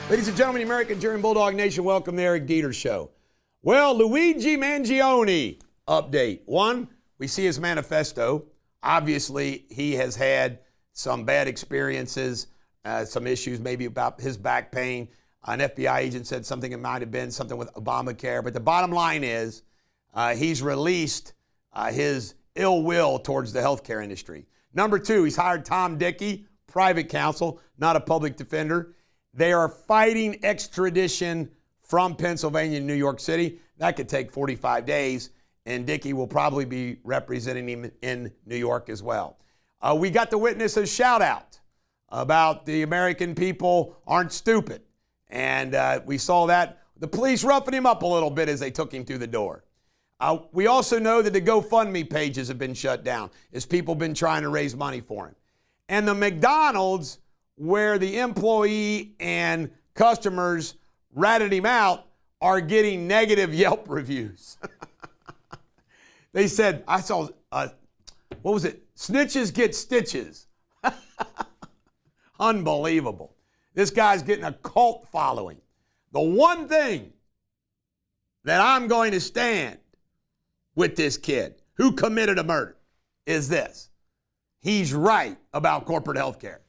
Ladies and gentlemen, American German Bulldog Nation, welcome to the Eric Deters Show. Well, Luigi Mangione update. One, we see his manifesto. Obviously, he has had some bad experiences, some issues maybe about his back pain. An FBI agent said something, it might have been something with Obamacare. But the bottom line is he's released his ill will towards the healthcare industry. Number two, he's hired Tom Dickey, private counsel, not a public defender. They are fighting extradition from Pennsylvania to New York City. That could take 45 days, and Dickey will probably be representing him in New York as well. We got to witness a shout-out about the American people aren't stupid, and we saw that. The police roughing him up a little bit as they took him through the door. We also know that the GoFundMe pages have been shut down as people have been trying to raise money for him. And the McDonald's, where the employee and customers ratted him out, are getting negative Yelp reviews. They said, I saw, what was it? Snitches get stitches. Unbelievable. This guy's getting a cult following. The one thing that I'm going to stand with this kid who committed a murder is this. He's right about corporate health care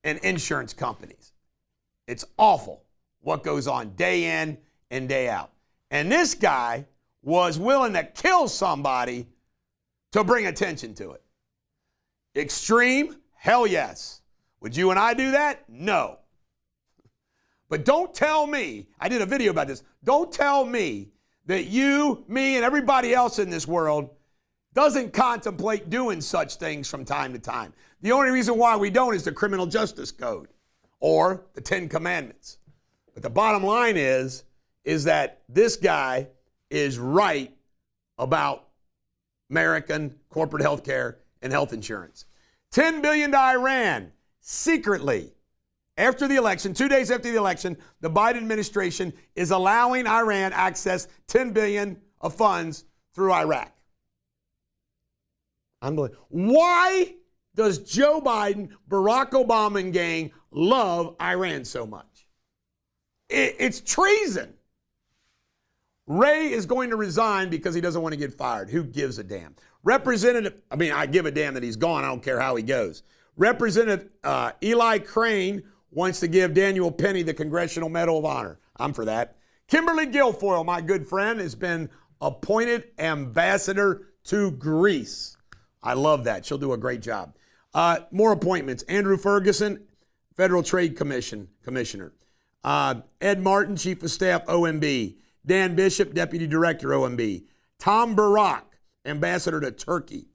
and insurance companies. It's awful what goes on day in and day out. And this guy was willing to kill somebody to bring attention to it. Extreme? Hell yes. Would you and I do that? No. But don't tell me, I did a video about this, don't tell me that you, me, and everybody else in this world doesn't contemplate doing such things from time to time. The only reason why we don't is the Criminal Justice Code or the Ten Commandments. But the bottom line is that this guy is right about American corporate health care and health insurance. $10 billion to Iran, secretly. After the election, 2 days after the election, the Biden administration is allowing Iran access $10 billion of funds through Iraq. Unbelievable. Why does Joe Biden, Barack Obama, and gang love Iran so much? It's treason. Ray is going to resign because he doesn't want to get fired. Who gives a damn? I give a damn that he's gone. I don't care how he goes. Representative Eli Crane wants to give Daniel Penny the Congressional Medal of Honor. I'm for that. Kimberly Guilfoyle, my good friend, has been appointed ambassador to Greece. I love that. She'll do a great job. More appointments. Andrew Ferguson, Federal Trade Commissioner. Ed Martin, Chief of Staff, OMB. Dan Bishop, Deputy Director, OMB. Tom Barak, Ambassador to Turkey.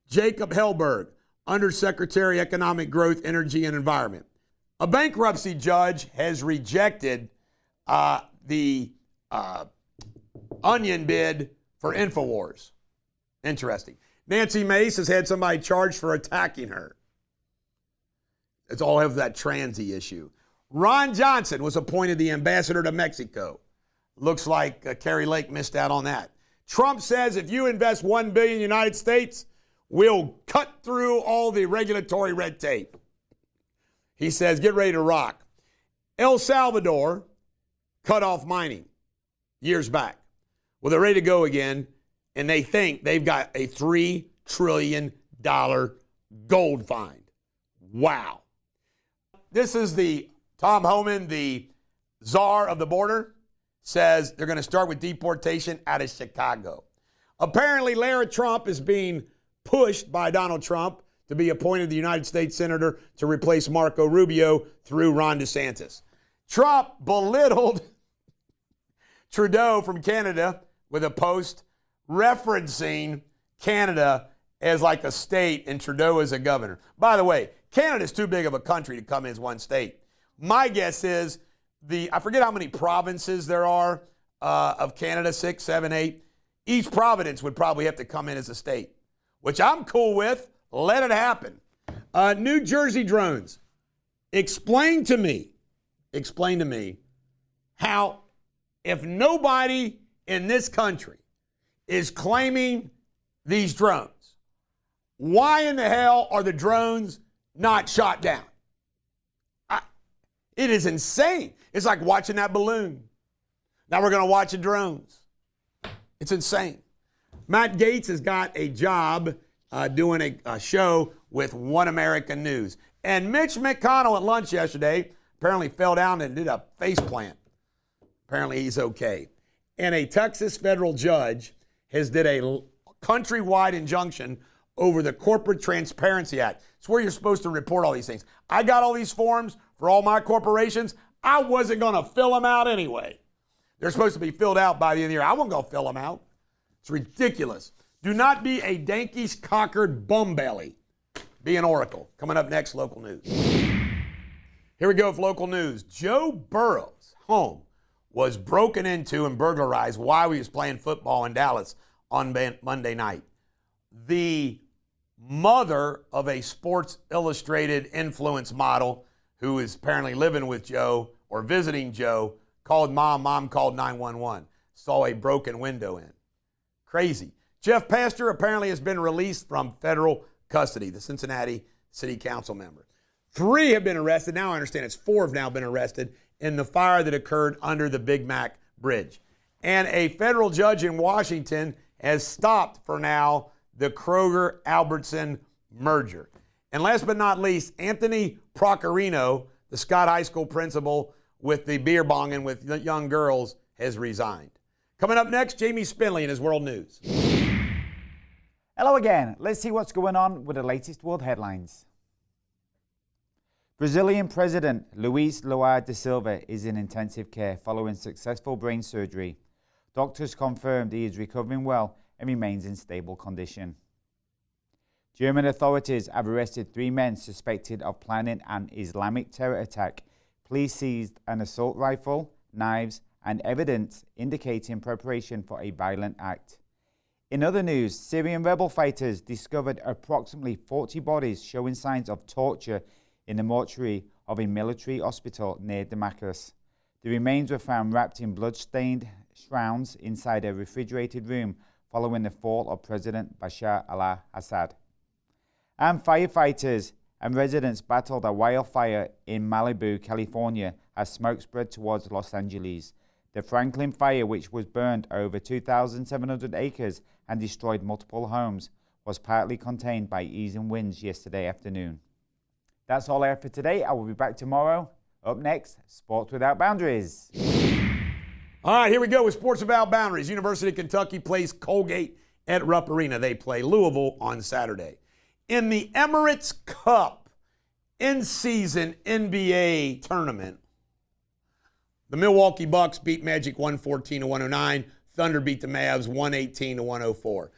Jacob Hellberg, Undersecretary, Economic Growth, Energy, and Environment. A bankruptcy judge has rejected the onion bid for InfoWars. Interesting. Nancy Mace has had somebody charged for attacking her. It's all of that transy issue. Ron Johnson was appointed the ambassador to Mexico. Looks like Carrie Lake missed out on that. Trump says if you invest $1 billion in the United States, we'll cut through all the regulatory red tape. He says, get ready to rock. El Salvador cut off mining years back. Well, they're ready to go again, and they think they've got a $3 trillion gold find. Wow. This is Tom Homan, the czar of the border, says they're going to start with deportation out of Chicago. Apparently, Lara Trump is being pushed by Donald Trump to be appointed the United States Senator to replace Marco Rubio through Ron DeSantis. Trump belittled Trudeau from Canada with a post referencing Canada as like a state and Trudeau as a governor. By the way, Canada's too big of a country to come in as one state. My guess is I forget how many provinces there are of Canada, 6, 7, 8. Each province would probably have to come in as a state, which I'm cool with. Let it happen. New Jersey drones. Explain to me how, if nobody in this country is claiming these drones, why in the hell are the drones not shot down? It is insane. It's like watching that balloon. Now we're going to watch the drones. It's insane. Matt Gaetz has got a job doing a show with One American News. And Mitch McConnell at lunch yesterday apparently fell down and did a face plant. Apparently he's okay. And a Texas federal judge has did a countrywide injunction over the Corporate Transparency Act. It's where you're supposed to report all these things. I got all these forms for all my corporations. I wasn't going to fill them out anyway. They're supposed to be filled out by the end of the year. I wasn't going to fill them out. It's ridiculous. Do not be a Dankies-cockered bumbelly. Be an oracle. Coming up next, local news. Here we go with local news. Joe Burrow's home was broken into and burglarized while he was playing football in Dallas on Monday night. The mother of a Sports Illustrated influence model who is apparently living with Joe or visiting Joe called mom. Mom called 911. Saw a broken window in. Crazy. Jeff Pastor apparently has been released from federal custody, the Cincinnati City Council member. 3 have been arrested. Now I understand it's 4 have now been arrested in the fire that occurred under the Big Mac Bridge. And a federal judge in Washington has stopped for now the Kroger-Albertson merger. And last but not least, Anthony Procarino, the Scott High School principal with the beer bonging with young girls, has resigned. Coming up next, Jamie Spindley in his World News. Hello again. Let's see what's going on with the latest world headlines. Brazilian President Luiz Lula da Silva is in intensive care following successful brain surgery. Doctors confirmed he is recovering well and remains in stable condition. German authorities have arrested 3 men suspected of planning an Islamic terror attack. Police seized an assault rifle, knives, and evidence indicating preparation for a violent act. In other news, Syrian rebel fighters discovered approximately 40 bodies showing signs of torture in the mortuary of a military hospital near Damascus. The remains were found wrapped in blood-stained shrouds inside a refrigerated room following the fall of President Bashar al-Assad. And firefighters and residents battled a wildfire in Malibu, California, as smoke spread towards Los Angeles. The Franklin fire, which was burned over 2,700 acres and destroyed multiple homes, was partly contained by easing winds yesterday afternoon. That's all I have for today. I will be back tomorrow. Up next, Sports Without Boundaries. All right, here we go with Sports Without Boundaries. University of Kentucky plays Colgate at Rupp Arena. They play Louisville on Saturday. In the Emirates Cup in-season NBA tournament, the Milwaukee Bucks beat Magic 114-109. Thunder beat the Mavs 118-104.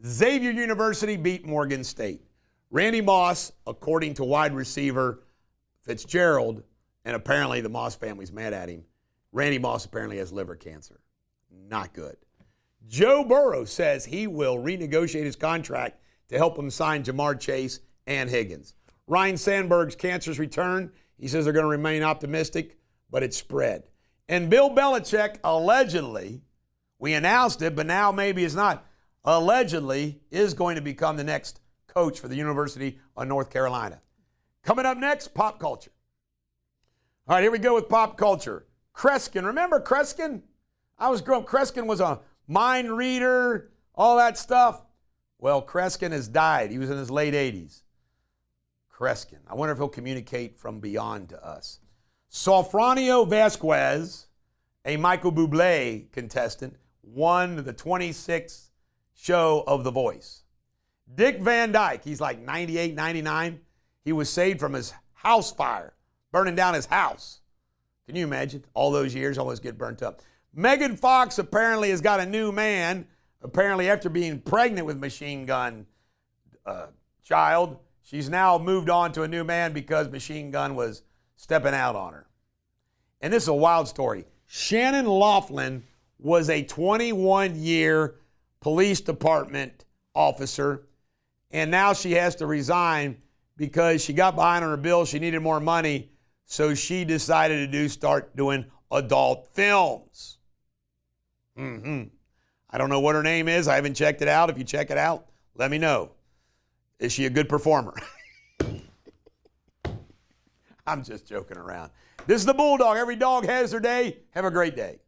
Xavier University beat Morgan State. Randy Moss, according to wide receiver Fitzgerald, and apparently the Moss family's mad at him, Randy Moss apparently has liver cancer. Not good. Joe Burrow says he will renegotiate his contract to help him sign Jamar Chase and Higgins. Ryan Sandberg's cancer's return. He says they're going to remain optimistic, but it's spread. And Bill Belichick allegedly, we announced it, but now maybe it's not, allegedly is going to become the next coach for the University of North Carolina. Coming up next, pop culture. All right, here we go with pop culture. Kreskin, remember Kreskin? I was growing up, Kreskin was a mind reader, all that stuff. Well, Kreskin has died. He was in his late 80s. Kreskin. I wonder if he'll communicate from beyond to us. Sofronio Vasquez, a Michael Bublé contestant, won the 26th show of The Voice. Dick Van Dyke, he's like 98, 99. He was saved from his house fire, burning down his house. Can you imagine? All those years almost get burnt up. Megan Fox apparently has got a new man. Apparently after being pregnant with Machine Gun child, she's now moved on to a new man because Machine Gun was stepping out on her. And this is a wild story. Shannon Laughlin was a 21-year police department officer, and now she has to resign because she got behind on her bill. She needed more money, so she decided to start doing adult films. I don't know what her name is. I haven't checked it out. If you check it out, let me know. Is she a good performer? I'm just joking around. This is the Bulldog. Every dog has their day. Have a great day.